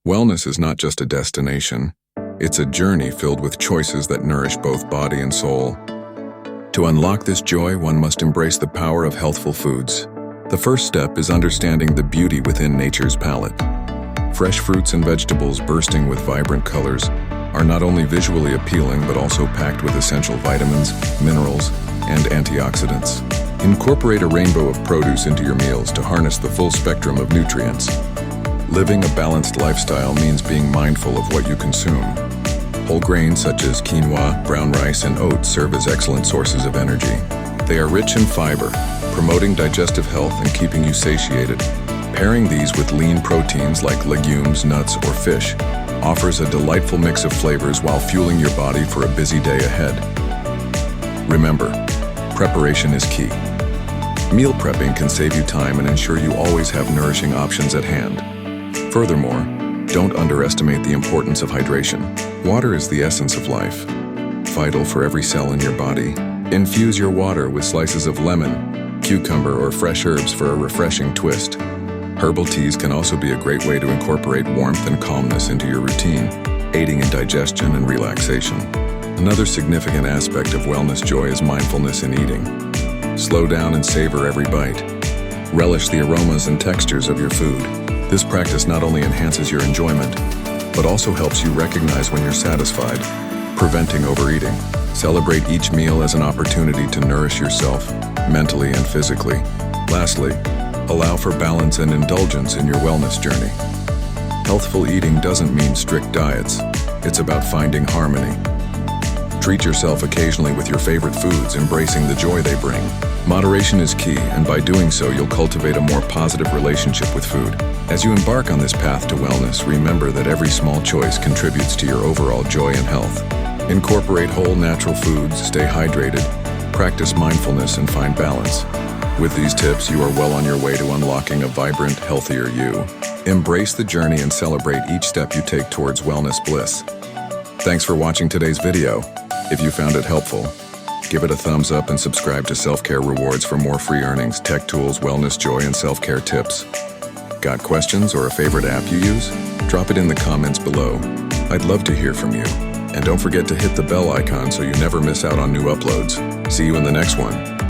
Wellness is not just a destination, it's a journey filled with choices that nourish both body and soul. To unlock this joy, one must embrace the power of healthful foods. The first step is understanding the beauty within nature's palette. Fresh fruits and vegetables bursting with vibrant colors are not only visually appealing but also packed with essential vitamins, minerals, and antioxidants. Incorporate a rainbow of produce into your meals to harness the full spectrum of nutrients. Living a balanced lifestyle means being mindful of what you consume. Whole grains such as quinoa, brown rice, and oats serve as excellent sources of energy. They are rich in fiber, promoting digestive health and keeping you satiated. Pairing these with lean proteins like legumes, nuts, or fish offers a delightful mix of flavors while fueling your body for a busy day ahead. Remember, preparation is key. Meal prepping can save you time and ensure you always have nourishing options at hand. Furthermore, don't underestimate the importance of hydration. Water is the essence of life, vital for every cell in your body. Infuse your water with slices of lemon, cucumber, or fresh herbs for a refreshing twist. Herbal teas can also be a great way to incorporate warmth and calmness into your routine, aiding in digestion and relaxation. Another significant aspect of wellness joy is mindfulness in eating. Slow down and savor every bite. Relish the aromas and textures of your food. This practice not only enhances your enjoyment, but also helps you recognize when you're satisfied, preventing overeating. Celebrate each meal as an opportunity to nourish yourself, mentally and physically. Lastly, allow for balance and indulgence in your wellness journey. Healthful eating doesn't mean strict diets. It's about finding harmony. Treat yourself occasionally with your favorite foods, embracing the joy they bring. Moderation is key, and by doing so, you'll cultivate a more positive relationship with food. As you embark on this path to wellness, remember that every small choice contributes to your overall joy and health. Incorporate whole natural foods, stay hydrated, practice mindfulness, and find balance. With these tips, you are well on your way to unlocking a vibrant, healthier you. Embrace the journey and celebrate each step you take towards wellness bliss. Thanks for watching today's video. If you found it helpful, give it a thumbs up and subscribe to Self-Care Rewards for more free earnings, tech tools, wellness, joy, and self-care tips. Got questions or a favorite app you use? Drop it in the comments below. I'd love to hear from you. And don't forget to hit the bell icon so you never miss out on new uploads. See you in the next one.